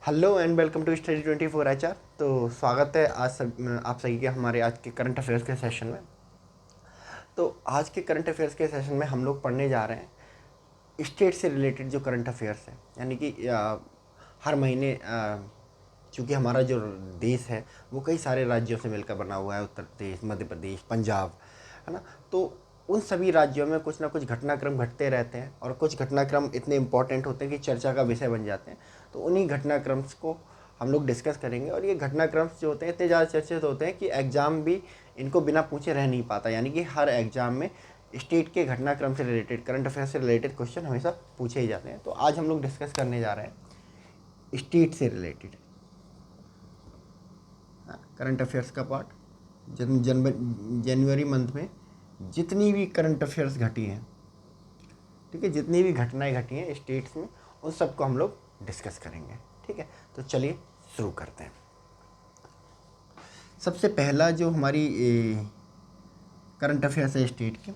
Hello and welcome to study 24 HR. तो स्वागत है आप सभी के हमारे आज के करंट अफेयर्स के सेशन में। तो आज के करंट अफेयर्स के सेशन में हम लोग पढ़ने जा रहे हैं स्टेट से रिलेटेड जो करंट अफेयर्स है, यानी कि हर महीने चूँकि हमारा जो देश है वो कई सारे राज्यों से मिलकर बना हुआ है, उत्तर प्रदेश, मध्य प्रदेश, पंजाब, है ना। तो उन सभी राज्यों में कुछ ना कुछ घटनाक्रम घटते रहते हैं और कुछ घटनाक्रम इतने इंपॉर्टेंट होते हैं कि चर्चा का विषय बन जाते हैं। तो उन्हीं घटनाक्रम को हम लोग डिस्कस करेंगे और ये घटनाक्रम जो होते हैं इतने ज़्यादा चर्चित होते हैं कि एग्ज़ाम भी इनको बिना पूछे रह नहीं पाता, यानी कि हर एग्ज़ाम में स्टेट के घटनाक्रम से रिलेटेड, करंट अफेयर से रिलेटेड क्वेश्चन हमेशा पूछे ही जाते हैं। तो आज हम लोग डिस्कस करने जा रहे हैं स्टेट से रिलेटेड करंट अफेयर्स का पार्ट। जनवरी मंथ में जितनी भी करंट अफेयर्स घटी हैं, ठीक है, जितनी भी घटनाएं घटी हैं स्टेट्स में, उन सबको हम लोग डिस्कस करेंगे। ठीक है, तो चलिए शुरू करते हैं। सबसे पहला जो हमारी करंट अफेयर्स है स्टेट के,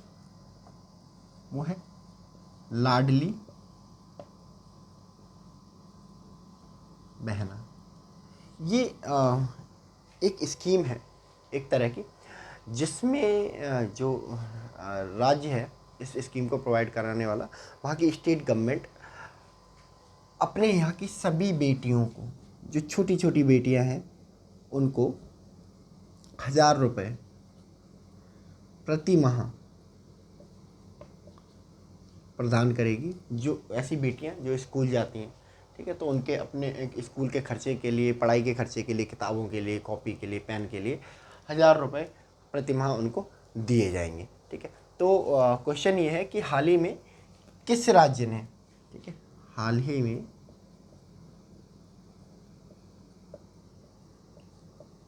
वो है लाडली बहना। ये एक स्कीम है एक तरह की, जिसमें जो राज्य है इस स्कीम को प्रोवाइड कराने वाला, वहाँ की स्टेट गवर्नमेंट अपने यहाँ की सभी बेटियों को, जो छोटी छोटी बेटियाँ हैं, उनको 1,000 रुपये प्रति माह प्रदान करेगी। जो ऐसी बेटियां जो स्कूल जाती हैं, ठीक है, तो उनके अपने एक स्कूल के खर्चे के लिए, पढ़ाई के खर्चे के लिए, किताबों के लिए, कॉपी के लिए, पेन के लिए 1,000 रुपये प्रति माह उनको दिए जाएंगे। ठीक है, तो क्वेश्चन ये है कि हाल ही में किस राज्य ने, ठीक है, हाल ही में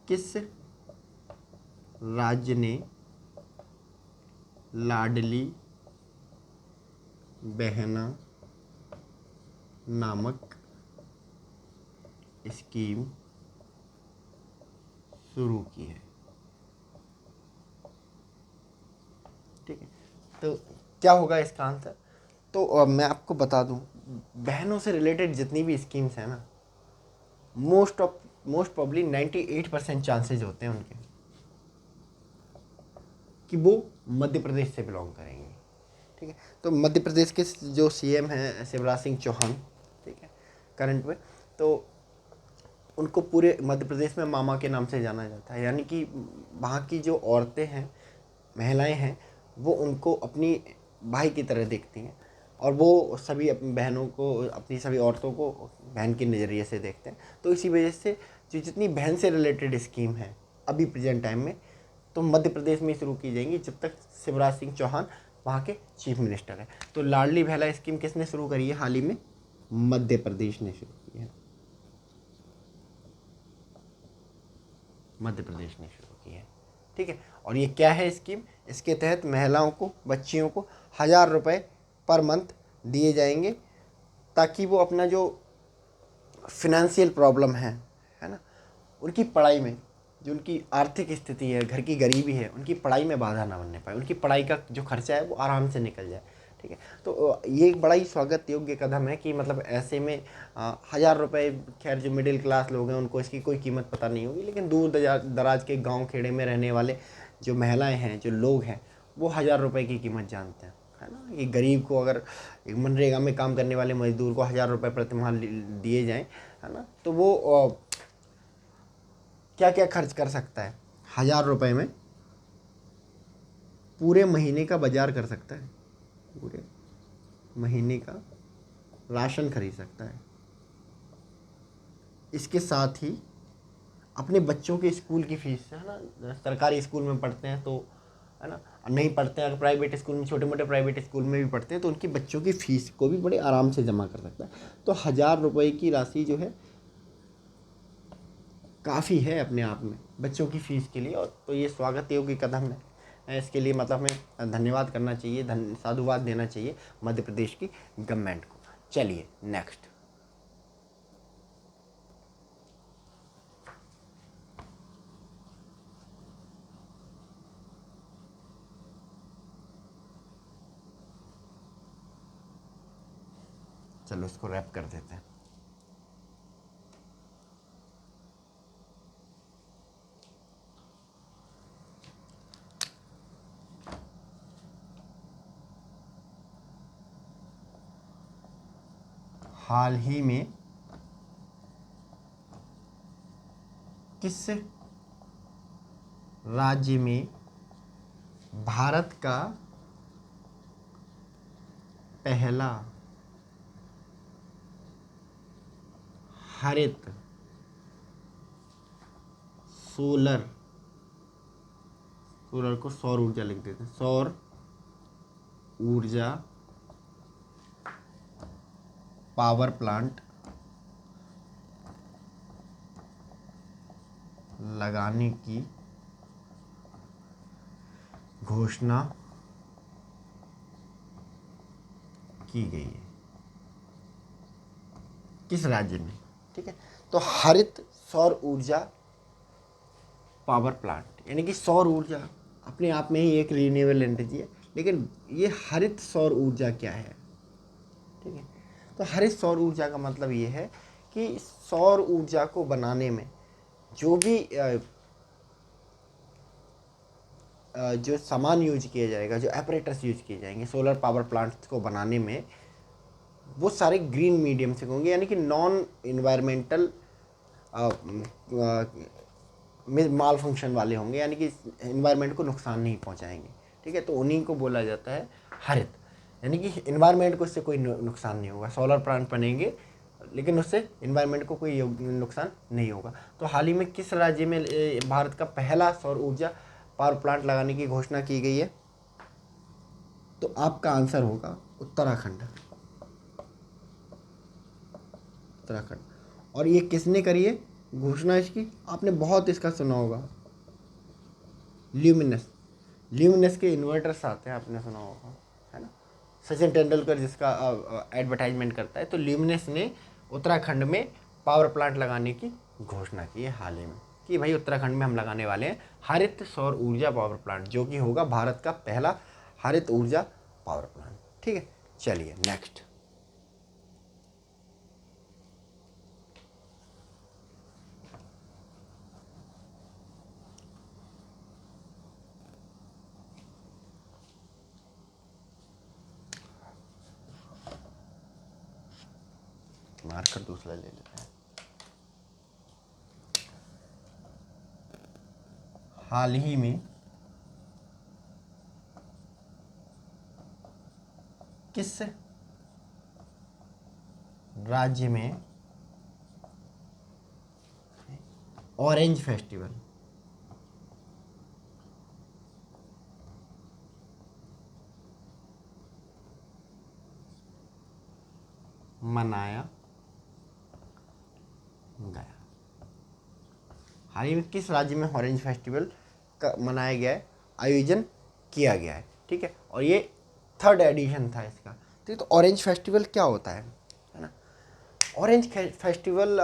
किस राज्य ने लाडली बहना नामक स्कीम शुरू की है। ठीक है, तो क्या होगा इसका आंसर? तो मैं आपको बता दूं, बहनों से रिलेटेड जितनी भी स्कीम्स हैं ना, मोस्ट प्रॉब्ली 98% चांसेज होते हैं उनके कि वो मध्य प्रदेश से बिलोंग करेंगे। ठीक है, तो मध्य प्रदेश के जो सीएम हैं शिवराज सिंह चौहान, ठीक है, करंट में, तो उनको पूरे मध्य प्रदेश में मामा के नाम से जाना जाता है, यानी कि वहाँ की जो औरतें हैं, महिलाएं हैं, वो उनको अपनी भाई की तरह देखती हैं और वो सभी अपनी बहनों को, अपनी सभी औरतों को बहन के नज़रिए से देखते हैं। तो इसी वजह से जो जितनी बहन से रिलेटेड स्कीम है अभी प्रेजेंट टाइम में, तो मध्य प्रदेश में शुरू की जाएंगी जब तक शिवराज सिंह चौहान वहाँ के चीफ मिनिस्टर हैं। तो लाडली बहला स्कीम किसने शुरू करी है हाल ही में? मध्य प्रदेश ने शुरू की है। मध्य प्रदेश ने शुरू की है। ठीक है, और ये क्या है स्कीम? इसके तहत महिलाओं को, बच्चियों को 1,000 रुपये पर मंथ दिए जाएंगे, ताकि वो अपना जो फिनेंशियल प्रॉब्लम है ना, उनकी पढ़ाई में, जो उनकी आर्थिक स्थिति है, घर की गरीबी है, उनकी पढ़ाई में बाधा ना बनने पाए, उनकी पढ़ाई का जो खर्चा है वो आराम से निकल जाए। ठीक है, तो ये एक बड़ा ही स्वागत योग्य कदम है कि मतलब ऐसे में 1,000 रुपये, खैर जो मिडिल क्लास लोग हैं उनको इसकी कोई कीमत पता नहीं होगी, लेकिन दूर दराज के गाँव खेड़े में रहने वाले जो महिलाएँ हैं, जो लोग हैं, वो 1,000 रुपये की कीमत जानते हैं, है ना। ये गरीब को, अगर एक मनरेगा में काम करने वाले मजदूर को 1,000 रुपये प्रति माह दिए जाएँ, है ना, तो वो क्या क्या खर्च कर सकता है 1,000 रुपये में? पूरे महीने का बाजार कर सकता है, पूरे महीने का राशन खरीद सकता है। इसके साथ ही अपने बच्चों के स्कूल की फीस, है ना, सरकारी स्कूल में पढ़ते हैं तो, है ना, नहीं पढ़ते हैं, अगर प्राइवेट स्कूल में, छोटे मोटे प्राइवेट स्कूल में भी पढ़ते हैं, तो उनकी बच्चों की फ़ीस को भी बड़े आराम से जमा कर सकता है। तो 1,000 रुपये की राशि जो है काफ़ी है अपने आप में बच्चों की फ़ीस के लिए, और तो ये स्वागत योग्य कदम है। इसके लिए मतलब हमें धन्यवाद करना चाहिए, साधुवाद देना चाहिए मध्य प्रदेश की गवर्नमेंट को। चलिए नेक्स्ट। चलो इसको रैप कर देते हैं। हाल ही में किस राज्य में भारत का पहला हरित सोलर सोलर को सौर ऊर्जा लिख देते हैं, सौर ऊर्जा पावर प्लांट लगाने की घोषणा की गई है? किस राज्य में? ठीक है, तो हरित सौर ऊर्जा पावर प्लांट यानी कि सौर ऊर्जा अपने आप में ही एक रिन्यूएबल एनर्जी है, लेकिन ये हरित सौर ऊर्जा क्या है? ठीक है, तो हरित सौर ऊर्जा का मतलब ये है कि सौर ऊर्जा को बनाने में जो भी जो सामान यूज किया जाएगा, जो एपरेटस यूज किए जाएंगे सोलर पावर प्लांट्स को बनाने में, वो सारे ग्रीन मीडियम से होंगे, यानी कि नॉन इन्वायरमेंटल माल फंक्शन वाले होंगे, यानी कि इन्वायरमेंट को नुकसान नहीं पहुंचाएंगे। ठीक है, तो उन्हीं को बोला जाता है हरित, यानी कि इन्वायरमेंट को इससे कोई नुकसान नहीं होगा। सोलर प्लांट बनेंगे लेकिन उससे इन्वायरमेंट को कोई नुकसान नहीं होगा। तो हाल ही में किस राज्य में भारत का पहला सौर ऊर्जा पावर प्लांट लगाने की घोषणा की गई है? तो आपका आंसर होगा उत्तराखंड। उत्तराखंड। और ये किसने करी है घोषणा इसकी? आपने बहुत इसका सुना होगा, ल्यूमिनस। ल्यूमिनस के इन्वर्टर्स आते हैं, आपने सुना होगा, है ना? सचिन तेंदुलकर जिसका एडवर्टाइजमेंट करता है, तो ल्यूमिनस ने उत्तराखंड में पावर प्लांट लगाने की घोषणा की है हाल ही में, कि भाई उत्तराखंड में हम लगाने वाले हैं हरित सौर ऊर्जा पावर प्लांट, जो कि होगा भारत का पहला हरित ऊर्जा पावर प्लांट। ठीक है, चलिए नेक्स्ट। मार्कर दूसरा ले लेते हैं। हाल ही में किस राज्य में ऑरेंज फेस्टिवल मनाया गया? हाल ही में किस राज्य में ऑरेंज फेस्टिवल का मनाया गया है, आयोजन किया गया है? ठीक है, और ये थर्ड एडिशन था इसका। ठीक, तो ऑरेंज फेस्टिवल क्या होता है ना? ऑरेंज फेस्टिवल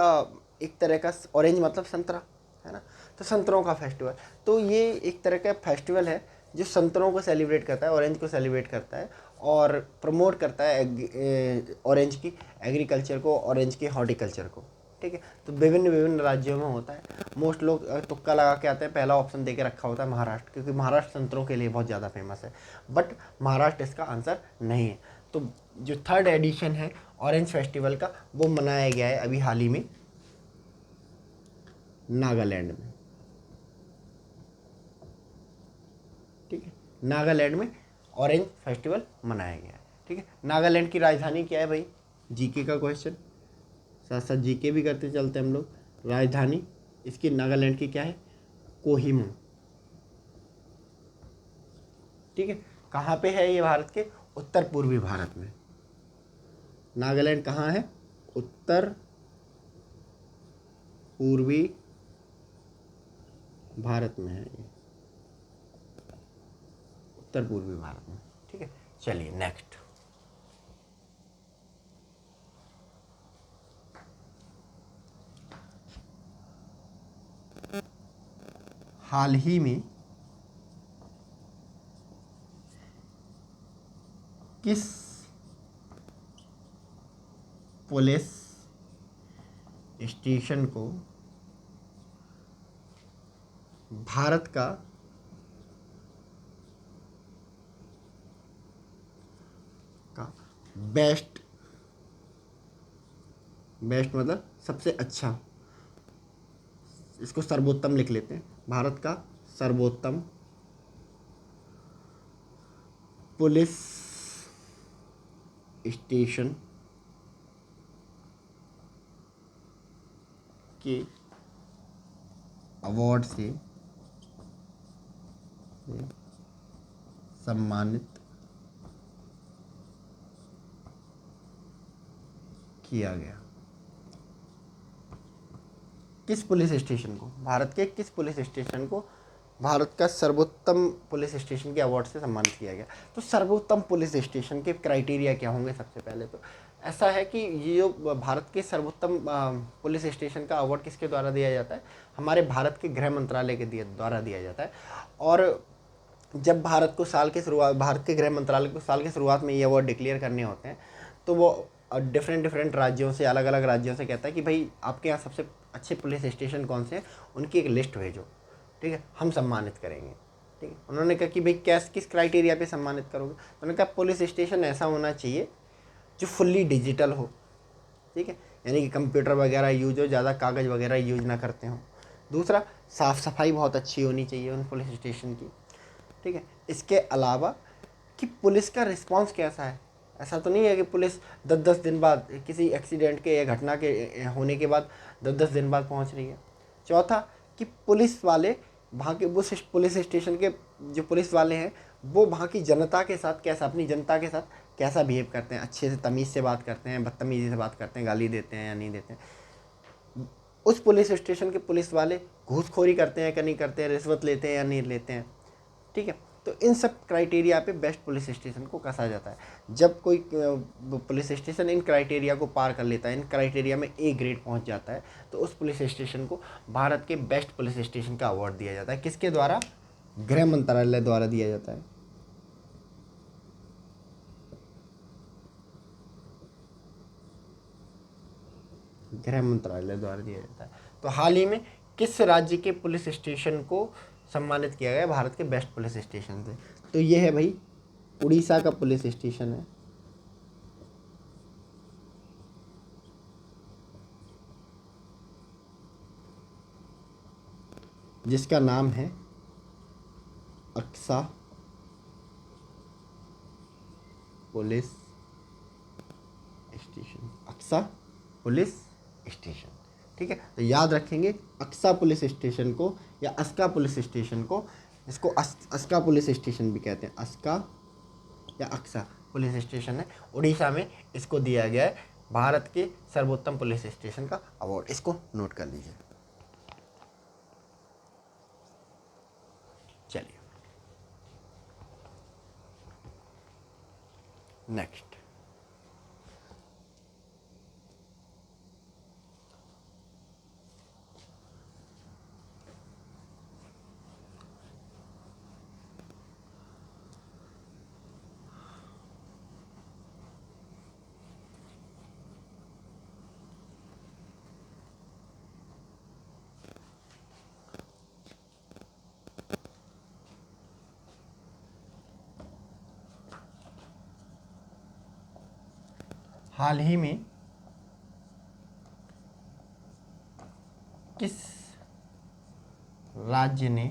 एक तरह का, ऑरेंज मतलब संतरा, है ना? तो संतरों का फेस्टिवल, तो ये एक तरह का फेस्टिवल है जो संतरों को सेलिब्रेट करता है, ऑरेंज को सेलिब्रेट करता है और प्रमोट करता है ऑरेंज की एग्रीकल्चर को, ऑरेंज के हॉर्टिकल्चर को। ठीक है, तो विभिन्न विभिन्न राज्यों में होता है। मोस्ट लोग तुक्का लगा के आते हैं, पहला ऑप्शन दे के रखा होता है महाराष्ट्र, क्योंकि महाराष्ट्र संतरों के लिए बहुत ज़्यादा फेमस है, बट महाराष्ट्र इसका आंसर नहीं है। तो जो थर्ड एडिशन है ऑरेंज फेस्टिवल का, वो मनाया गया है अभी हाल ही में नागालैंड में। ठीक है, नागालैंड में ऑरेंज फेस्टिवल मनाया गया है। ठीक है, नागालैंड की राजधानी क्या है भाई? जीके का क्वेश्चन, साथ साथ जीके भी करते चलते हम लोग। राजधानी इसकी नागालैंड की क्या है? कोहिमा। ठीक है, कहाँ पे है ये? भारत के उत्तर पूर्वी भारत में। नागालैंड कहाँ है? उत्तर पूर्वी भारत में है ये, उत्तर पूर्वी भारत में। ठीक है, चलिए नेक्स्ट। हाल ही में किस पुलिस स्टेशन को भारत का बेस्ट बेस्ट मतलब सबसे अच्छा, इसको सर्वोत्तम लिख लेते हैं। भारत का सर्वोत्तम पुलिस स्टेशन के अवार्ड से सम्मानित किया गया। किस पुलिस स्टेशन को, भारत के किस पुलिस स्टेशन को भारत का सर्वोत्तम पुलिस स्टेशन के अवार्ड से सम्मानित किया गया? तो सर्वोत्तम पुलिस स्टेशन के क्राइटेरिया क्या होंगे? सबसे पहले तो ऐसा है कि ये जो भारत के सर्वोत्तम पुलिस स्टेशन का अवार्ड किसके द्वारा दिया जाता है? हमारे भारत के गृह मंत्रालय के द्वारा दिया जाता है। और जब भारत के गृह मंत्रालय को साल की शुरुआत में ये अवार्ड डिक्लेयर करने होते हैं, तो वो डिफरेंट राज्यों से, अलग अलग राज्यों से कहता है कि भाई आपके यहाँ सबसे अच्छे पुलिस स्टेशन कौन से हैं, उनकी एक लिस्ट भेजो, ठीक है, हम सम्मानित करेंगे। ठीक है, उन्होंने कहा कि भाई किस क्राइटेरिया पे सम्मानित करोगे? तो उन्होंने कहा पुलिस स्टेशन ऐसा होना चाहिए जो फुल्ली डिजिटल हो, ठीक है, यानी कि कंप्यूटर वगैरह यूज हो, ज़्यादा कागज़ वगैरह यूज ना करते हो। दूसरा, साफ़ सफाई बहुत अच्छी होनी चाहिए उन पुलिस स्टेशन की, ठीक है। इसके अलावा कि पुलिस का रिस्पांस कैसा है, ऐसा तो नहीं है कि पुलिस 10-10 दिन बाद, किसी एक्सीडेंट के या घटना के होने के बाद 10-10 दिन बाद पहुंच रही है। चौथा, कि पुलिस वाले वहाँ के उस पुलिस स्टेशन के जो पुलिस वाले हैं वो वहाँ की जनता के साथ कैसा, अपनी जनता के साथ कैसा बिहेव करते हैं, अच्छे से तमीज़ से बात करते हैं, बदतमीज़ी से बात करते हैं, गाली देते हैं या नहीं देते हैं। उस पुलिस स्टेशन के पुलिस वाले घूसखोरी करते हैं कि नहीं करते हैं, रिश्वत लेते हैं या नहीं लेते हैं, ठीक है। तो इन सब क्राइटेरिया पे बेस्ट पुलिस स्टेशन को कसा जाता है। जब कोई पुलिस स्टेशन इन क्राइटेरिया को पार कर लेता है, इन क्राइटेरिया में ए ग्रेड पहुंच जाता है, तो उस पुलिस स्टेशन को भारत के बेस्ट पुलिस स्टेशन का अवार्ड दिया जाता है। किसके द्वारा? गृह मंत्रालय द्वारा दिया जाता है। गृह मंत्रालय द्वारा दिया जाता है। तो हाल ही में किस राज्य के पुलिस स्टेशन को सम्मानित किया गया भारत के बेस्ट पुलिस स्टेशन से? तो ये है भाई उड़ीसा का पुलिस स्टेशन है, जिसका नाम है Aksa police station. Aksa police station, ठीक है। तो याद रखेंगे अक्सा पुलिस स्टेशन को या अस्का पुलिस स्टेशन को, इसको अस्का पुलिस स्टेशन भी कहते हैं। अस्का या अक्सा पुलिस स्टेशन है उड़ीसा में, इसको दिया गया है भारत के सर्वोत्तम पुलिस स्टेशन का अवार्ड। इसको नोट कर लीजिए। चलिए नेक्स्ट, हाल ही में किस राज्य ने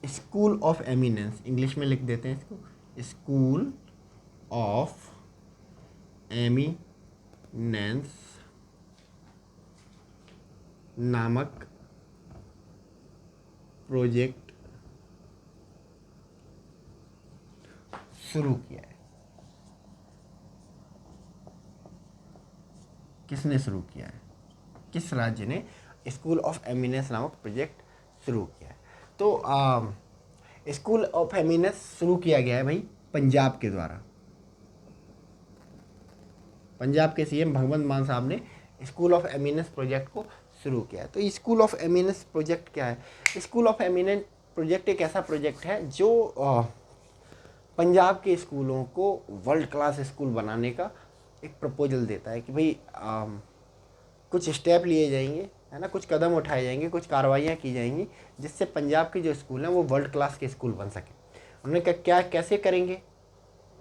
स्कूल ऑफ एमिनेंस, इंग्लिश में लिख देते हैं इसको, स्कूल ऑफ एमिनेंस नामक प्रोजेक्ट शुरू किया है? किसने शुरू किया है? किस राज्य ने स्कूल ऑफ एमिनेंस नामक प्रोजेक्ट शुरू किया है? तो स्कूल ऑफ एमिनेंस शुरू किया गया है भाई पंजाब के द्वारा। पंजाब के सीएम भगवंत मान साहब ने स्कूल ऑफ एमिनेंस प्रोजेक्ट को शुरू किया है। तो स्कूल ऑफ एमिनेंस प्रोजेक्ट क्या है? स्कूल ऑफ एमिनेंस प्रोजेक्ट एक ऐसा प्रोजेक्ट है जो पंजाब के स्कूलों को वर्ल्ड क्लास स्कूल बनाने का एक प्रपोजल देता है कि भाई कुछ स्टेप लिए जाएंगे, है ना, कुछ कदम उठाए जाएंगे, कुछ कार्रवाइयाँ की जाएंगी जिससे पंजाब के जो स्कूल हैं वो वर्ल्ड क्लास के स्कूल बन सके। उन्होंने कहा क्या कैसे करेंगे?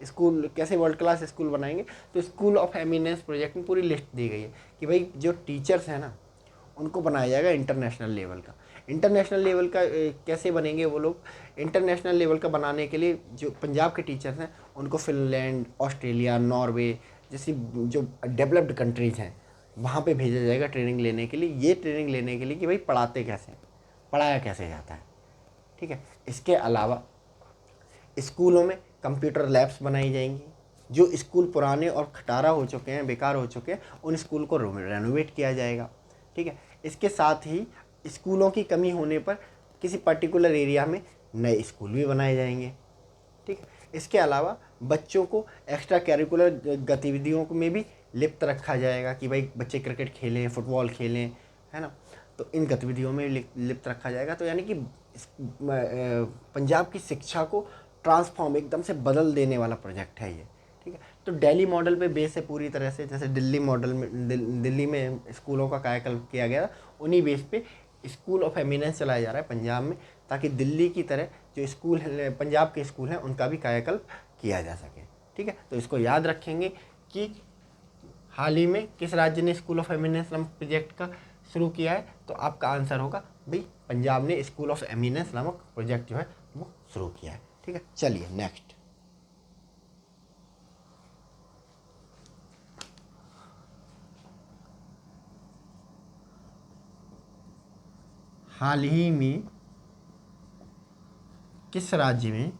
स्कूल कैसे वर्ल्ड क्लास स्कूल बनाएंगे, तो स्कूल ऑफ एमिनेंस प्रोजेक्ट में पूरी लिस्ट दी गई है कि भाई जो टीचर्स हैं ना उनको बनाया जाएगा इंटरनेशनल लेवल का। इंटरनेशनल लेवल का कैसे बनेंगे वो लोग, इंटरनेशनल लेवल का बनाने के लिए जो पंजाब के टीचर्स हैं उनको फिनलैंड, ऑस्ट्रेलिया, नॉर्वे जैसी जो डेवलप्ड कंट्रीज़ हैं वहाँ पे भेजा जाएगा ट्रेनिंग लेने के लिए। ये ट्रेनिंग लेने के लिए कि भाई पढ़ाते कैसे हैं, पढ़ाया कैसे जाता है। ठीक है, इसके अलावा स्कूलों में कंप्यूटर लैब्स बनाई जाएंगी। जो स्कूल पुराने और खटारा हो चुके हैं, बेकार हो चुके हैं, उन स्कूल को रेनोवेट किया जाएगा। ठीक है, इसके साथ ही स्कूलों की कमी होने पर किसी पर्टिकुलर एरिया में नए स्कूल भी बनाए जाएंगे। ठीक है, इसके अलावा बच्चों को एक्स्ट्रा करिकुलर गतिविधियों में भी लिप्त रखा जाएगा कि भाई बच्चे क्रिकेट खेलें, फुटबॉल खेलें, है ना। तो इन गतिविधियों में लिप्त रखा जाएगा। तो यानी कि पंजाब की शिक्षा को ट्रांसफॉर्म एकदम से बदल देने वाला प्रोजेक्ट है ये। ठीक है, तो दिल्ली मॉडल पे बेस है पूरी तरह से। जैसे दिल्ली मॉडल में दिल्ली में स्कूलों का कायाकल्प किया गया, उन्हीं बेस पे स्कूल ऑफ एमिनेंस चलाया जा रहा है पंजाब में, ताकि दिल्ली की तरह जो स्कूल है, पंजाब के स्कूल हैं, उनका भी कायाकल्प किया जा सके। ठीक है, तो इसको याद रखेंगे कि हाल ही में किस राज्य ने स्कूल ऑफ एमिनेंस नामक प्रोजेक्ट का शुरू किया है, तो आपका आंसर होगा भाई पंजाब ने स्कूल ऑफ एमिनेंस नामक प्रोजेक्ट जो है वो शुरू किया है। ठीक है, चलिए नेक्स्ट। हाल ही में किस राज्य में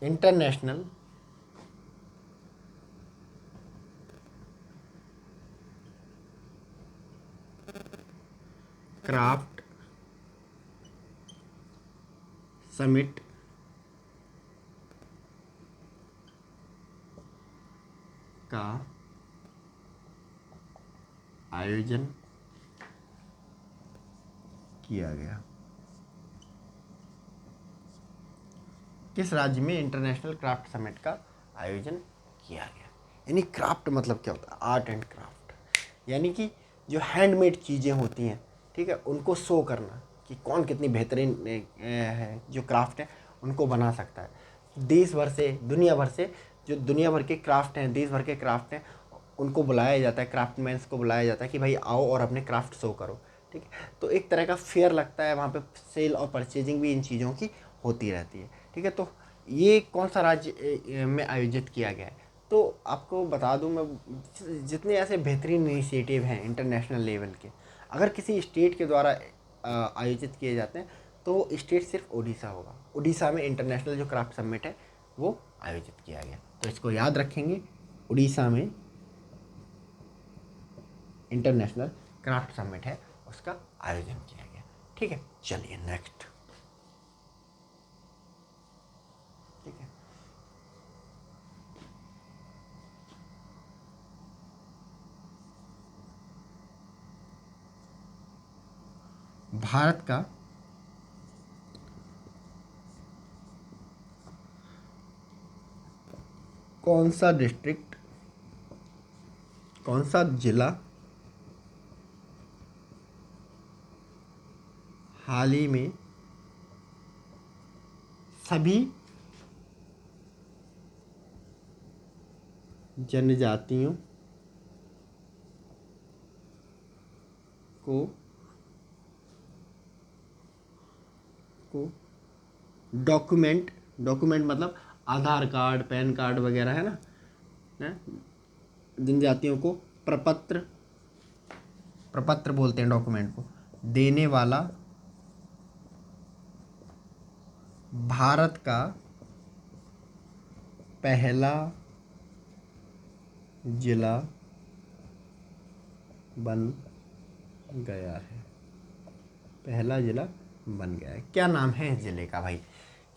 इंटरनेशनल क्राफ्ट समिट का आयोजन किया गया? किस राज्य में इंटरनेशनल क्राफ्ट समिट का आयोजन किया गया? यानी क्राफ्ट मतलब क्या होता है? आर्ट एंड क्राफ्ट, यानी कि जो हैंडमेड चीज़ें होती हैं, ठीक है, उनको शो करना कि कौन कितनी बेहतरीन है, जो क्राफ्ट है उनको बना सकता है। देश भर से, दुनिया भर से जो दुनिया भर के क्राफ्ट हैं, देश भर के क्राफ्ट हैं, उनको बुलाया जाता है, क्राफ्टमैन्स को बुलाया जाता है कि भाई आओ और अपने क्राफ्ट शो करो। ठीक है, तो एक तरह का फेयर लगता है, वहाँ पे सेल और परचेजिंग भी इन चीज़ों की होती रहती है। ठीक है, तो ये कौन सा राज्य में आयोजित किया गया है? तो आपको बता दूं मैं, जितने ऐसे बेहतरीन इनिशिएटिव हैं इंटरनेशनल लेवल के, अगर किसी स्टेट के द्वारा आयोजित किए जाते हैं तो वो स्टेट सिर्फ उड़ीसा होगा। उड़ीसा में इंटरनेशनल जो क्राफ्ट समिट है वो आयोजित किया गया, तो इसको याद रखेंगे, उड़ीसा में इंटरनेशनल क्राफ्ट समिट है, उसका आयोजन किया गया। ठीक है, चलिए नेक्स्ट। ठीक है, भारत का कौन सा डिस्ट्रिक्ट, कौन सा जिला हाल ही में सभी जनजातियों को को डॉक्यूमेंट, डॉक्यूमेंट मतलब आधार कार्ड, पैन कार्ड वगैरह, है ना, जनजातियों को प्रपत्र, प्रपत्र बोलते हैं डॉक्यूमेंट को, देने वाला भारत का पहला जिला बन गया है। पहला जिला बन गया है। क्या नाम है इस ज़िले का भाई?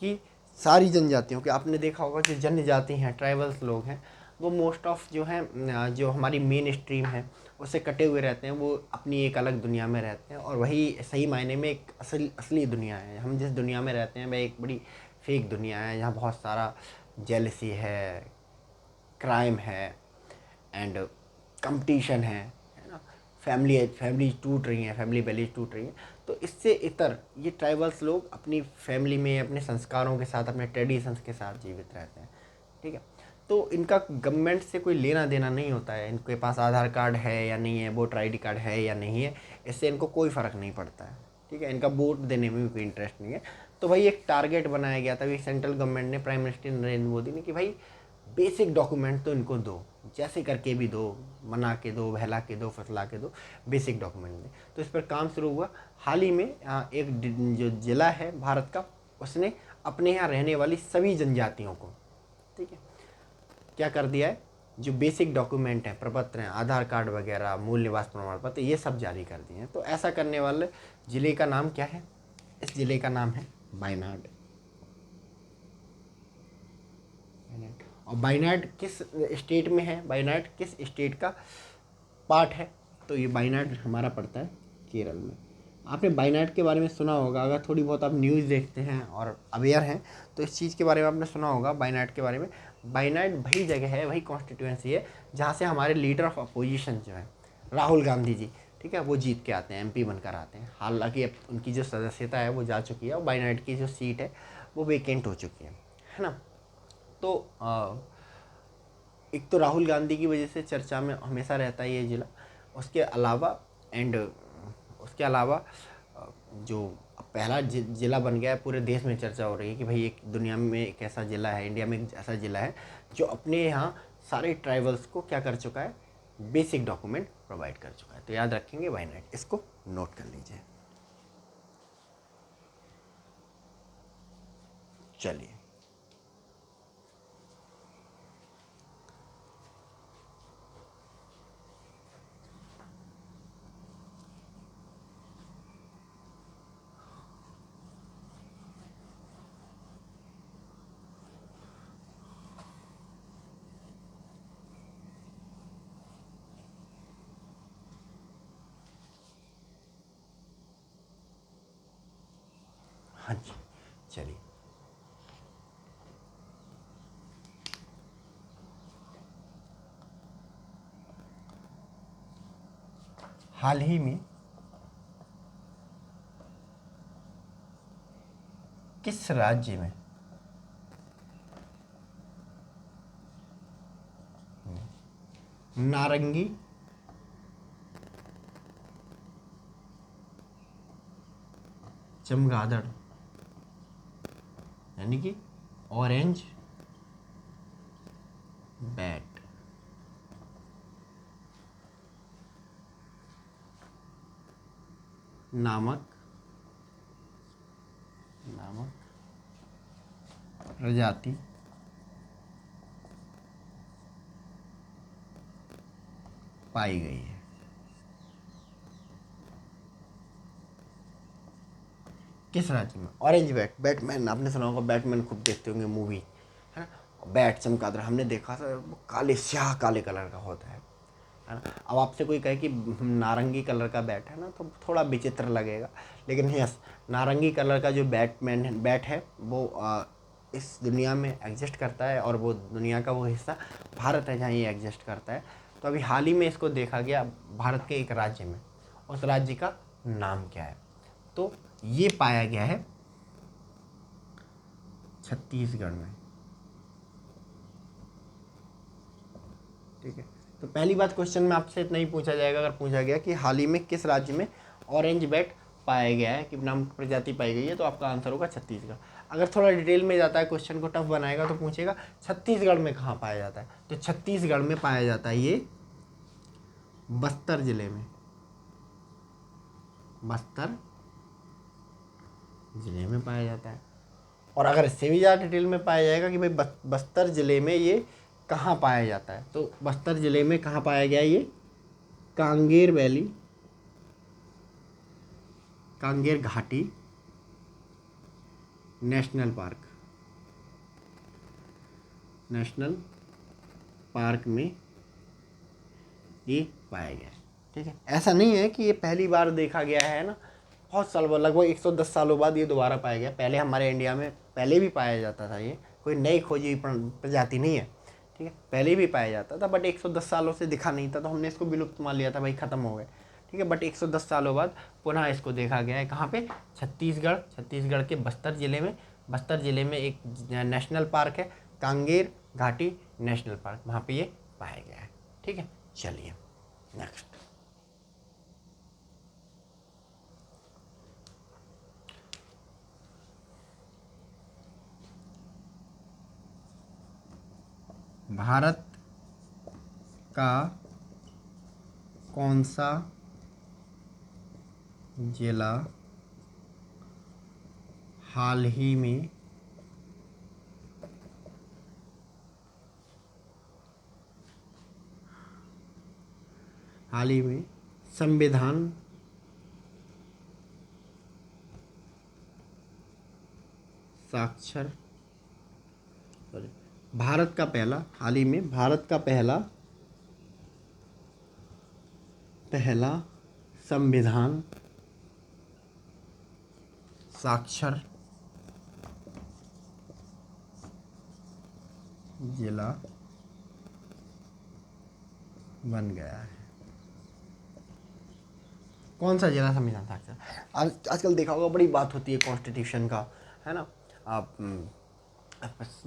कि सारी जनजातियों के, आपने देखा होगा जो जनजाति हैं, ट्राइबल्स लोग हैं, वो मोस्ट ऑफ जो हैं, जो हमारी मेन स्ट्रीम है उससे कटे हुए रहते हैं, वो अपनी एक अलग दुनिया में रहते हैं, और वही सही मायने में एक असली दुनिया है। हम जिस दुनिया में रहते हैं वह एक बड़ी फेक दुनिया है, जहाँ बहुत सारा जेलसी है, क्राइम है, एंड कंपटीशन है ना, फैमिली टूट रही हैं, फैमिली वैल्यूज टूट रही हैं। तो इससे इतर ये ट्राइबल्स लोग अपनी फैमिली में अपने संस्कारों के साथ अपने ट्रेडिशंस के साथ जीवित रहते हैं, ठीक है। तो इनका गवर्नमेंट से कोई लेना देना नहीं होता है, इनके पास आधार कार्ड है या नहीं है, वोटर आईडी कार्ड है या नहीं है, इससे इनको कोई फ़र्क नहीं पड़ता है, ठीक है। इनका वोट देने में भी कोई इंटरेस्ट नहीं है। तो भाई एक टारगेट बनाया गया था सेंट्रल गवर्नमेंट ने, प्राइम मिनिस्टर नरेंद्र मोदी ने, कि भाई बेसिक डॉक्यूमेंट तो इनको दो, जैसे करके भी दो, मना के दो, बहला के दो, फसला के दो, बेसिक डॉक्यूमेंट दें। तो इस पर काम शुरू हुआ। हाल ही में एक जो ज़िला है भारत का, उसने अपने यहाँ रहने वाली सभी जनजातियों को, ठीक है, क्या कर दिया है, जो बेसिक डॉक्यूमेंट हैं, प्रपत्र हैं, आधार कार्ड वगैरह, मूल निवास प्रमाण पत्र, ये सब जारी कर दिए हैं। तो ऐसा करने वाले ज़िले का नाम क्या है? इस ज़िले का नाम है वायनाड। और वायनाड किस स्टेट में है? वायनाड किस स्टेट का पार्ट है? तो ये वायनाड हमारा पड़ता है केरल में। आपने वायनाड के बारे में सुना होगा, अगर थोड़ी बहुत आप न्यूज़ देखते हैं और अवेयर हैं तो इस चीज़ के बारे में आपने सुना होगा वायनाड के बारे में। वायनाड वही जगह है, वही कॉन्स्टिट्यूएंसी है जहाँ से हमारे लीडर ऑफ अपोजिशन जो है राहुल गांधी जी, ठीक है, वो जीत के आते हैं, एमपी बनकर आते हैं। हालांकि अब उनकी जो सदस्यता है वो जा चुकी है और वायनाड की जो सीट है वो वेकेंट हो चुकी है ना। तो एक तो राहुल गांधी की वजह से चर्चा में हमेशा रहता है ये ज़िला। उसके अलावा उसके अलावा जो पहला ज़िला बन गया है, पूरे देश में चर्चा हो रही है कि भाई एक दुनिया में एक ऐसा ज़िला है, इंडिया में एक ऐसा ज़िला है जो अपने यहाँ सारे ट्राइबल्स को क्या कर चुका है, बेसिक डॉक्यूमेंट प्रोवाइड कर चुका है। तो याद रखेंगे वायनाड, इसको नोट कर लीजिए। चलिए, हाँ जी, चलिए। हाल ही में किस राज्य में नारंगी चमगादड़ यानी कि ऑरेंज बैट नामक प्रजाति पाई गई है? किस राज्य में? ऑरेंज बैट, बैटमैन आपने सुना होगा, बैटमैन खूब देखते होंगे मूवी, है ना। बैट चमगादड़ हमने देखा था, वो काले स्याह काले कलर का होता है ना। अब आपसे कोई कहे कि नारंगी कलर का बैट है ना, तो थोड़ा विचित्र लगेगा, लेकिन यस, नारंगी कलर का जो बैट है वो इस दुनिया में एग्जिस्ट करता है, और वो दुनिया का वो हिस्सा भारत है जहाँ ये एग्जिस्ट करता है। तो अभी हाल ही में इसको देखा गया भारत के एक राज्य में। उस राज्य का नाम क्या है? तो ये पाया गया है छत्तीसगढ़ में, ठीक है। तो पहली बात, क्वेश्चन में आपसे इतना ही पूछा जाएगा, अगर पूछा गया कि हाल ही में किस राज्य में ऑरेंज बैट पाया गया है, कि नाम प्रजाति पाई गई है, तो आपका आंसर होगा छत्तीसगढ़। अगर थोड़ा डिटेल में जाता है, क्वेश्चन को टफ बनाएगा तो पूछेगा छत्तीसगढ़ में कहाँ पाया जाता है, तो छत्तीसगढ़ में पाया जाता है ये बस्तर जिले में, बस्तर जिले में पाया जाता है। और अगर इससे भी ज़्यादा डिटेल में पाया जाएगा कि भाई बस्तर ज़िले में ये कहाँ पाया जाता है, तो बस्तर ज़िले में कहाँ पाया गया ये? कांगेर वैली, कांगेर घाटी नेशनल पार्क में ये पाया गया है, ठीक है। ऐसा नहीं है कि ये पहली बार देखा गया है ना, बहुत साल बाद, लगभग 110 सालों बाद ये दोबारा पाया गया। पहले हमारे इंडिया में पहले भी पाया जाता था, ये कोई नई खोजी प्रजाति नहीं है, ठीक है, पहले भी पाया जाता था, बट 110 सालों से दिखा नहीं था, तो हमने इसको विलुप्त मान लिया था, भाई ख़त्म हो गए, ठीक ठीक है। बट 110 सालों बाद पुनः इसको देखा गया है कहाँ पे, छत्तीसगढ़ के बस्तर ज़िले में एक नेशनल पार्क है, कांगेर घाटी नेशनल पार्क, वहाँ पे ये पाया गया है। ठीक है, चलिए नेक्स्ट। भारत का कौन सा जिला हाल ही में संविधान साक्षर, भारत का पहला संविधान साक्षर जिला बन गया है। कौन सा जिला संविधान साक्षर? आजकल देखा होगा बड़ी बात होती है कॉन्स्टिट्यूशन का, है ना। आप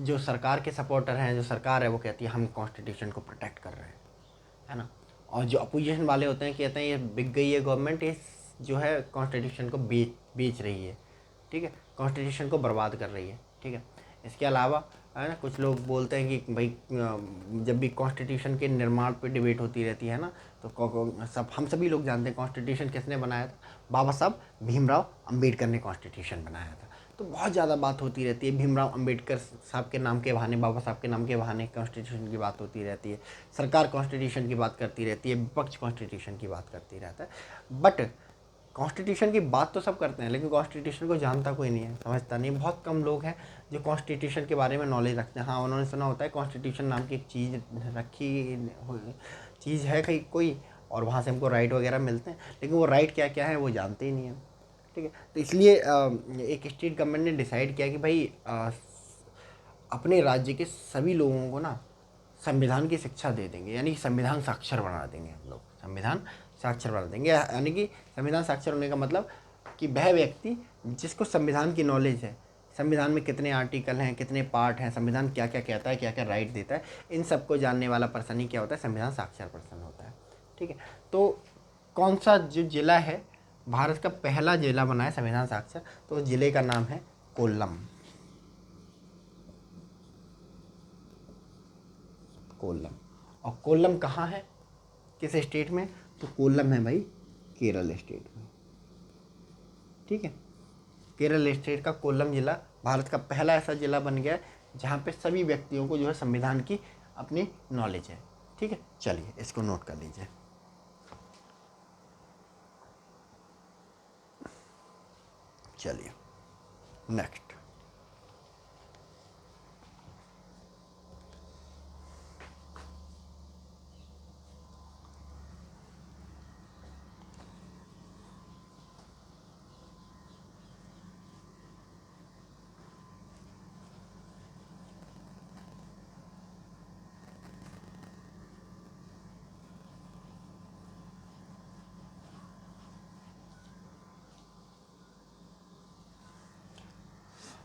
जो सरकार के सपोर्टर हैं, जो सरकार है वो कहती है हम कॉन्स्टिट्यूशन को प्रोटेक्ट कर रहे हैं, है ना। और जो अपोजिशन वाले होते हैं कहते हैं ये बिक गई है गवर्नमेंट, ये जो है कॉन्स्टिट्यूशन को बेच रही है, ठीक है, कॉन्स्टिट्यूशन को बर्बाद कर रही है, ठीक है। इसके अलावा है ना कुछ लोग बोलते हैं कि भाई जब भी कॉन्स्टिट्यूशन के निर्माण पे डिबेट होती रहती है ना, तो हम सभी लोग जानते हैं कॉन्स्टिट्यूशन किसने बनाया था, बाबा साहब भीमराव अंबेडकर ने कॉन्स्टिट्यूशन बनाया था। तो बहुत ज़्यादा बात होती रहती है, भीमराव अंबेडकर साहब के नाम के बहाने, बाबा साहब के नाम के बहाने कॉन्स्टिट्यूशन की बात होती रहती है, सरकार कॉन्स्टिट्यूशन की बात करती रहती है, विपक्ष कॉन्स्टिट्यूशन की बात करती रहता है। बट कॉन्स्टिट्यूशन की बात तो सब करते हैं, लेकिन कॉन्स्टिट्यूशन को जानता कोई नहीं है, समझता नहीं। बहुत कम लोग हैं जो कॉन्स्टिट्यूशन के बारे में नॉलेज रखते हैं। हाँ, उन्होंने सुना होता है कॉन्स्टिट्यूशन नाम की एक चीज़ है कहीं कोई, और वहाँ से हमको राइट वगैरह मिलते हैं, लेकिन वो राइट क्या क्या है वो जानते ही नहीं है, ठीक है। तो इसलिए एक स्टेट गवर्नमेंट ने डिसाइड किया कि भाई अपने राज्य के सभी लोगों को ना संविधान की शिक्षा दे देंगे, यानी कि संविधान साक्षर बना देंगे हम लोग, संविधान साक्षर बना देंगे। यानी कि संविधान साक्षर होने का मतलब कि वह व्यक्ति जिसको संविधान की नॉलेज है, संविधान में कितने आर्टिकल हैं, कितने पार्ट हैं, संविधान क्या क्या कहता है, क्या क्या राइट देता है, इन सबको जानने वाला पर्सन ही क्या होता है, संविधान साक्षर पर्सन होता है, ठीक है। तो कौन सा जो जिला है भारत का पहला जिला बना है संविधान साक्षर, तो उस जिले का नाम है कोल्लम। कोल्लम। और कोल्लम कहाँ है, किस स्टेट में? तो कोल्लम है भाई केरल स्टेट में, ठीक है। केरल स्टेट का कोल्लम जिला भारत का पहला ऐसा जिला बन गया जहाँ पे सभी व्यक्तियों को जो है संविधान की अपनी नॉलेज है, ठीक है। चलिए इसको नोट कर लीजिए। चलिए नेक्स्ट।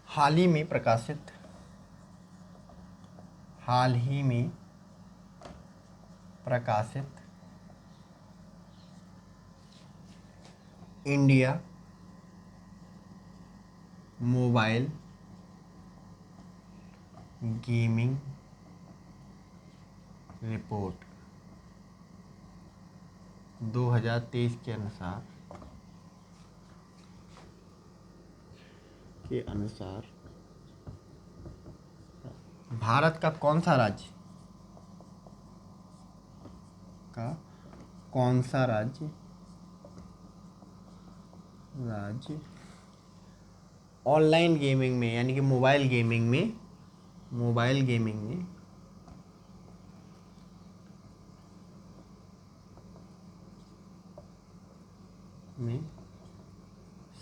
हाल ही में प्रकाशित इंडिया मोबाइल गेमिंग रिपोर्ट 2023 के अनुसार भारत का कौन सा राज्य ऑनलाइन गेमिंग में, यानी कि मोबाइल गेमिंग में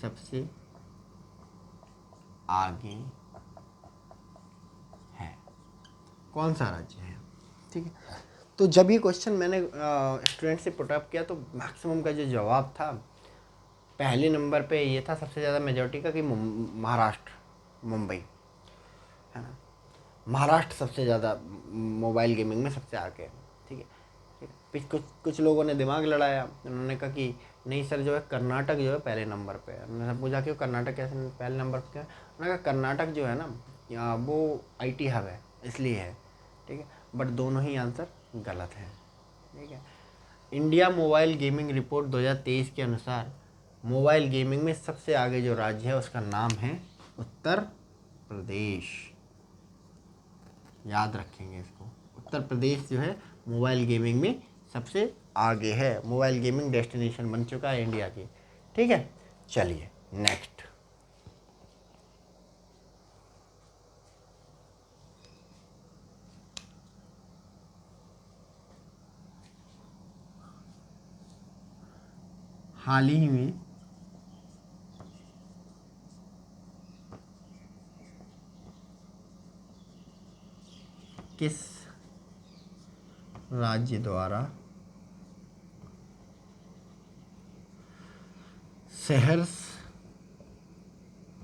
सबसे आगे है, कौन सा राज्य है, ठीक है। तो जब ये क्वेश्चन मैंने स्टूडेंट से पुटअप किया तो मैक्सिमम का जो जवाब था, पहले नंबर पे ये था सबसे ज़्यादा मेजॉरिटी का कि महाराष्ट्र, मुंबई, है ना। महाराष्ट्र सबसे ज़्यादा मोबाइल गेमिंग में सबसे आगे है। ठीक है, ठीक है। कुछ कुछ लोगों ने दिमाग लड़ाया, उन्होंने कहा कि नहीं सर, जो है कर्नाटक जो है पहले नंबर पे है। उन्होंने पूछा कि कर्नाटक कैसे पहले नंबर पे है। उन्होंने कहा कर्नाटक जो है ना, वो IT हब है, इसलिए है। ठीक है, बट दोनों ही आंसर गलत हैं। ठीक है, इंडिया मोबाइल गेमिंग रिपोर्ट 2023 के अनुसार मोबाइल गेमिंग में सबसे आगे जो राज्य है उसका नाम है उत्तर प्रदेश। याद रखेंगे इसको, उत्तर प्रदेश जो है मोबाइल गेमिंग में सबसे आगे है, मोबाइल गेमिंग डेस्टिनेशन बन चुका है इंडिया की। ठीक है, चलिए नेक्स्ट। हाल ही में किस राज्य द्वारा सहर्ष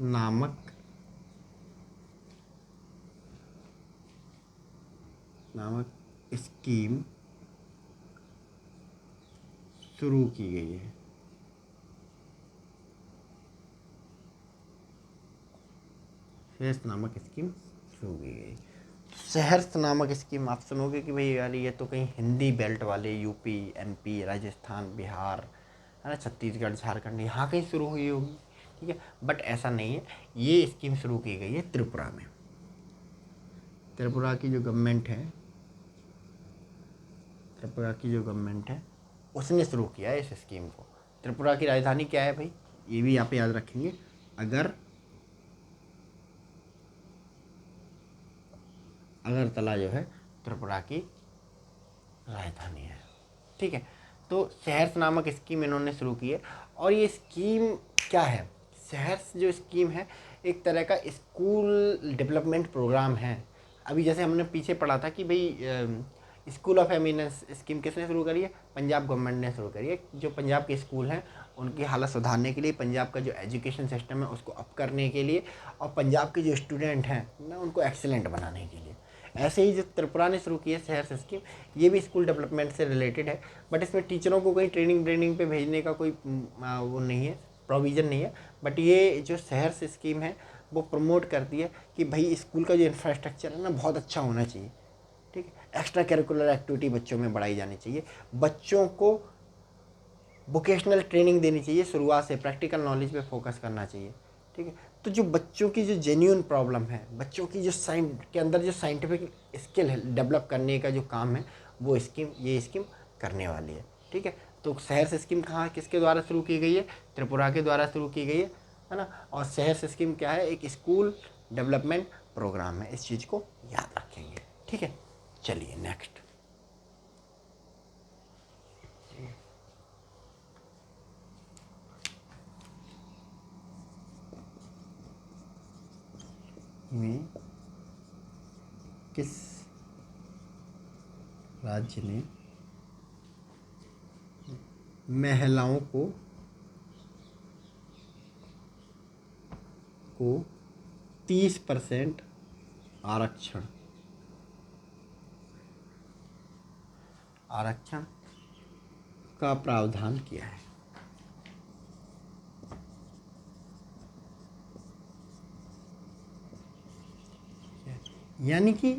नामक स्कीम शुरू की गई है? सहर्ष नामक स्कीम शुरू की गई। सहर्ष नामक स्कीम आप सुनोगे कि भाई यार ये तो कहीं हिंदी बेल्ट वाले यूपी, MP, राजस्थान, बिहार, है ना, छत्तीसगढ़, झारखंड, यहाँ कहीं शुरू हुई होगी। ठीक है, बट ऐसा नहीं है। ये स्कीम शुरू की गई है त्रिपुरा में। त्रिपुरा की जो गवर्नमेंट है, उसने शुरू किया है इस स्कीम को। त्रिपुरा की राजधानी क्या है भाई, ये भी आप याद रखेंगे। अगरतला जो है त्रिपुरा की राजधानी है। ठीक है, तो सहर्ष नामक स्कीम इन्होंने शुरू की है। और ये स्कीम क्या है, सहर्ष जो स्कीम है एक तरह का स्कूल डेवलपमेंट प्रोग्राम है। अभी जैसे हमने पीछे पढ़ा था कि भाई स्कूल ऑफ एमिनेंस स्कीम किसने शुरू करी है, पंजाब गवर्नमेंट ने शुरू करी है। जो पंजाब के स्कूल हैं उनकी हालत सुधारने के लिए, पंजाब का जो एजुकेशन सिस्टम है उसको अप करने के लिए, और पंजाब के जो स्टूडेंट हैं ना उनको एक्सीलेंट बनाने के लिए। ऐसे ही जो त्रिपुरा ने शुरू की है सहर्ष स्कीम, ये भी स्कूल डेवलपमेंट से रिलेटेड है। बट इसमें टीचरों को कहीं ट्रेनिंग पे भेजने का कोई वो नहीं है, प्रोविज़न नहीं है। बट ये जो सहर्ष स्कीम है वो प्रमोट करती है कि भाई स्कूल का जो इंफ्रास्ट्रक्चर है ना बहुत अच्छा होना चाहिए। ठीक है, एक्स्ट्रा करिकुलर एक्टिविटी बच्चों में बढ़ाई जानी चाहिए, बच्चों को वोकेशनल ट्रेनिंग देनी चाहिए, शुरुआत से प्रैक्टिकल नॉलेज पे फोकस करना चाहिए। ठीक है, तो जो बच्चों की जो जेन्यून प्रॉब्लम है, बच्चों की जो के अंदर जो साइंटिफिक स्किल है डेवलप करने का जो काम है, वो ये स्कीम करने वाली है। ठीक है, तो सहर्ष स्कीम कहाँ किसके द्वारा शुरू की गई है, त्रिपुरा के द्वारा शुरू की गई है ना। और सहर्ष स्कीम क्या है, एक स्कूल डेवलपमेंट प्रोग्राम है। इस चीज़ को याद रखेंगे। ठीक है, चलिए नेक्स्ट। में किस राज्य ने महिलाओं को 30% आरक्षण का प्रावधान किया है? यानी कि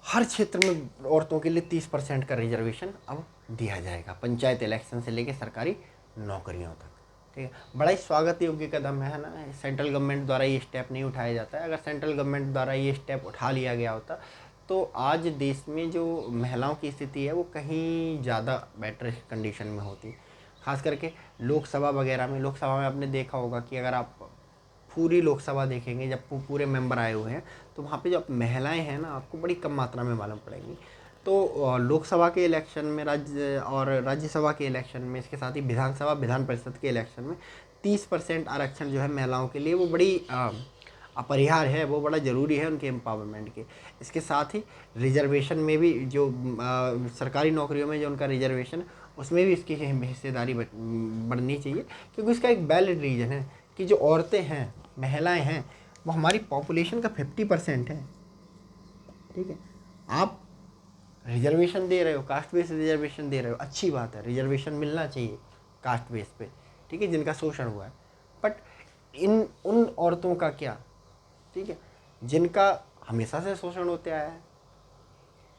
हर क्षेत्र में औरतों के लिए 30% का रिजर्वेशन अब दिया जाएगा, पंचायत इलेक्शन से लेकर सरकारी नौकरियों तक। ठीक है, बड़ा ही स्वागत योग्य कदम है ना। सेंट्रल गवर्नमेंट द्वारा ये स्टेप नहीं उठाया जाता है। अगर सेंट्रल गवर्नमेंट द्वारा ये स्टेप उठा लिया गया होता तो आज देश में जो महिलाओं की स्थिति है वो कहीं ज़्यादा बेटर कंडीशन में होती। खास करके लोकसभा वगैरह में, लोकसभा में आपने देखा होगा कि अगर आप पूरी लोकसभा देखेंगे, जब पूरे मेंबर आए हुए हैं तो वहाँ पे जो महिलाएं हैं ना आपको बड़ी कम मात्रा में मालूम पड़ेंगी। तो लोकसभा के इलेक्शन में, राज्यसभा के इलेक्शन में, इसके साथ ही विधान परिषद के इलेक्शन में 30% आरक्षण जो है महिलाओं के लिए वो बड़ी अपरिहार्य है, वो बड़ा ज़रूरी है उनके एम्पावरमेंट के। इसके साथ ही रिजर्वेशन में भी जो सरकारी नौकरियों में जो उनका रिजर्वेशन है उसमें भी इसकी हिस्सेदारी बढ़नी चाहिए, क्योंकि इसका एक वैलिड रीज़न है कि जो औरतें हैं, महिलाएं हैं, वो हमारी पॉपुलेशन का 50% है। ठीक है, आप रिजर्वेशन दे रहे हो, कास्ट बेस रिजर्वेशन दे रहे हो, अच्छी बात है, रिजर्वेशन मिलना चाहिए कास्ट बेस पे, ठीक है, जिनका शोषण हुआ है। बट इन उन औरतों का क्या, ठीक है, जिनका हमेशा से शोषण होते आया है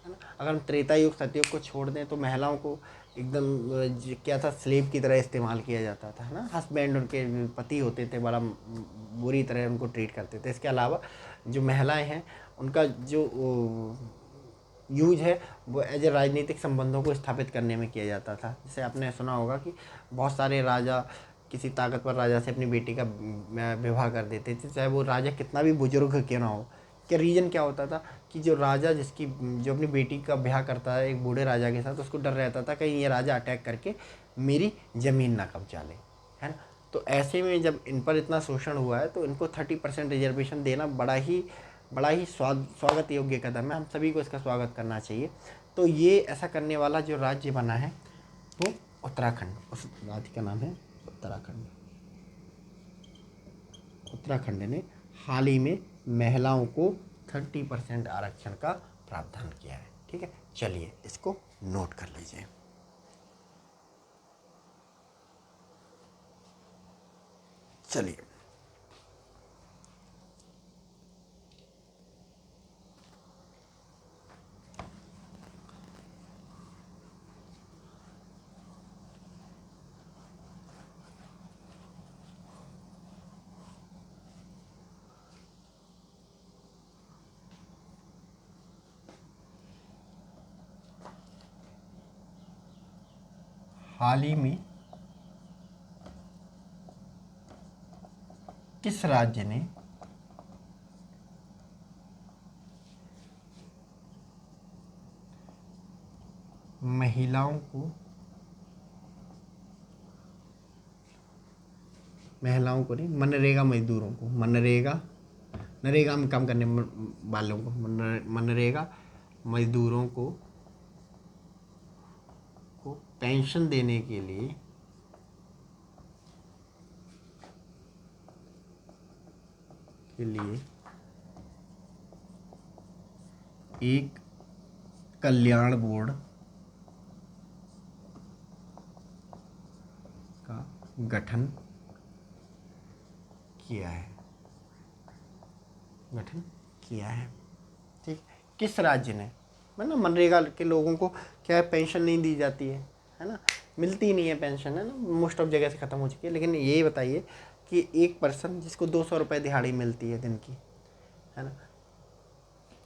ना। अगर हम त्रेता युग सतयुग को छोड़ दें तो महिलाओं को एकदम क्या था, स्लेव की तरह इस्तेमाल किया जाता था, है ना। हस्बैंड उनके पति होते थे, बड़ा बुरी तरह उनको ट्रीट करते थे। इसके अलावा जो महिलाएं हैं उनका जो यूज है वो एज ए राजनीतिक संबंधों को स्थापित करने में किया जाता था। जैसे आपने सुना होगा कि बहुत सारे राजा किसी ताकतवर राजा से अपनी बेटी का विवाह कर देते थे, चाहे वो राजा कितना भी बुजुर्ग क्यों ना हो। क्या रीज़न क्या होता था कि जो राजा जो अपनी बेटी का ब्याह करता है एक बूढ़े राजा के साथ, उसको डर रहता था कहीं ये राजा अटैक करके मेरी ज़मीन ना कब्जा ले, है ना। तो ऐसे में जब इन पर इतना शोषण हुआ है तो इनको 30% रिजर्वेशन देना बड़ा ही स्वागत योग्य कदम है। हम सभी को इसका स्वागत करना चाहिए। तो ये ऐसा करने वाला जो राज्य बना है वो उत्तराखंड, उस राज्य का नाम है उत्तराखंड। उत्तराखंड ने हाल ही में महिलाओं को 30% आरक्षण का प्रावधान किया है। ठीक है, चलिए इसको नोट कर लीजिए। चलिए हाल ही में किस राज्य ने महिलाओं को नहीं, नरेगा में काम करने वालों को, मनरेगा मजदूरों को पेंशन देने के लिए एक कल्याण बोर्ड का गठन किया है। ठीक, किस राज्य ने, मतलब मनरेगा के लोगों को क्या है, पेंशन नहीं दी जाती है ना, मिलती नहीं है पेंशन, है ना, मोस्ट ऑफ जगह से ख़त्म हो चुकी है। लेकिन ये बताइए कि एक पर्सन जिसको 200 रुपये दिहाड़ी मिलती है दिन की, है ना,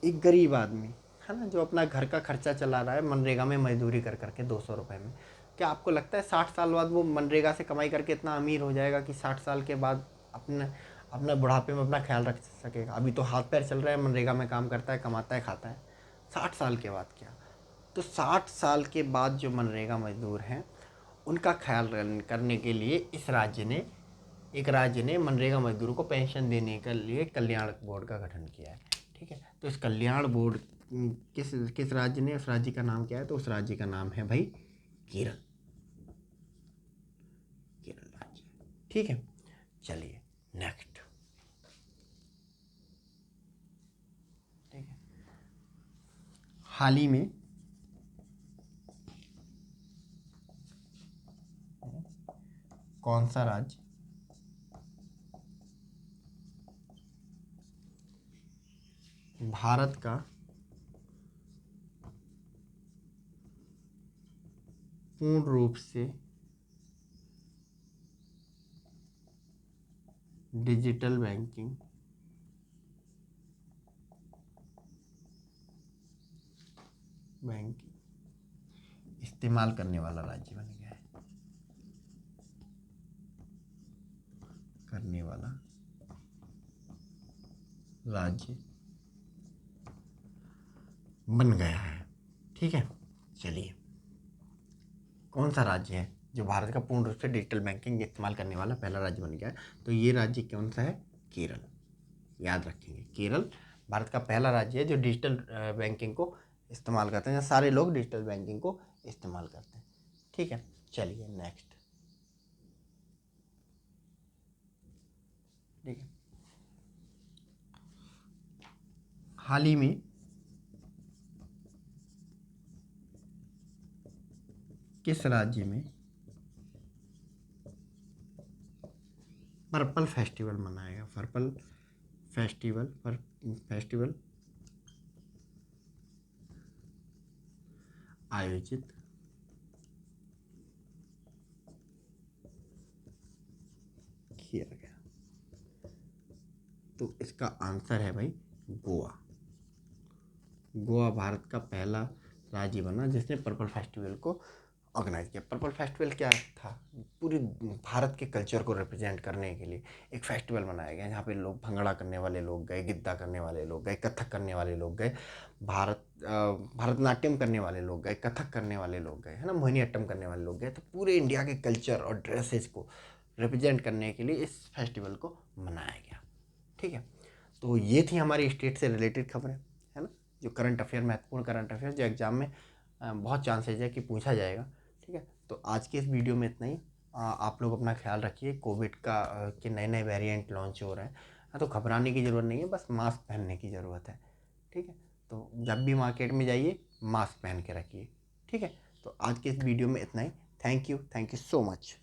एक गरीब आदमी, है ना, जो अपना घर का खर्चा चला रहा है मनरेगा में मजदूरी कर करके 200 रुपये में, क्या आपको लगता है 60 साल बाद वो मनरेगा से कमाई करके इतना अमीर हो जाएगा कि 60 साल के बाद अपने अपना बुढ़ापे में अपना ख्याल रख सकेगा? अभी तो हाथ पैर चल रहा है, मनरेगा में काम करता है, कमाता है, खाता है। 60 साल के बाद क्या? तो 60 साल के बाद जो मनरेगा मजदूर हैं उनका ख्याल करने के लिए एक राज्य ने मनरेगा मजदूरों को पेंशन देने के लिए कल्याण बोर्ड का गठन किया है। ठीक है, तो इस कल्याण बोर्ड किस राज्य ने, उस राज्य का नाम क्या है? तो उस राज्य का नाम है भाई केरल राज्य। ठीक है, चलिए नेक्स्ट। ठीक है, हाल ही में कौन सा राज्य भारत का पूर्ण रूप से डिजिटल बैंकिंग इस्तेमाल करने वाला राज्य बन गया है? ठीक है, चलिए कौन सा राज्य है जो भारत का पूर्ण रूप से डिजिटल बैंकिंग इस्तेमाल करने वाला पहला राज्य बन गया है? तो ये राज्य कौन सा है? केरल। याद रखेंगे। केरल भारत का पहला राज्य है जो डिजिटल बैंकिंग को इस्तेमाल करते हैं, सारे लोग डिजिटल बैंकिंग को इस्तेमाल करते हैं। ठीक है, चलिए नेक्स्ट। ठीक है, हाल ही में किस राज्य में पर्पल फेस्टिवल मनाया गया? पर्पल फेस्टिवल आयोजित किया गया? तो इसका आंसर है भाई गोवा। गोवा भारत का पहला राज्य बना जिसने पर्पल फेस्टिवल को ऑर्गेनाइज किया। पर्पल फेस्टिवल क्या था? पूरी भारत के कल्चर को रिप्रेजेंट करने के लिए एक फेस्टिवल मनाया गया जहाँ पे लोग भंगड़ा करने वाले लोग गए, गिद्दा करने वाले लोग गए, कथक करने वाले लोग गए, भरतनाट्यम करने वाले लोग गए, कथक करने वाले लोग गए, है ना, मोहिनीअट्टम करने वाले लोग गए। तो पूरे इंडिया के कल्चर और ड्रेसेस को रिप्रेजेंट करने के लिए इस फेस्टिवल को मनाया गया। ठीक है, तो ये थी हमारी स्टेट से रिलेटेड खबरें, है ना, जो करंट अफेयर, महत्वपूर्ण करंट अफेयर जो एग्जाम में बहुत चांसेज है कि पूछा जाएगा। ठीक है, तो आज के इस वीडियो में इतना ही। आप लोग अपना ख्याल रखिए। कोविड का के नए नए वेरिएंट लॉन्च हो रहे हैं, तो घबराने की ज़रूरत नहीं है, बस मास्क पहनने की ज़रूरत है। ठीक है, तो जब भी मार्केट में जाइए मास्क पहन के रखिए। ठीक है, तो आज के इस वीडियो में इतना ही। Thank you so much.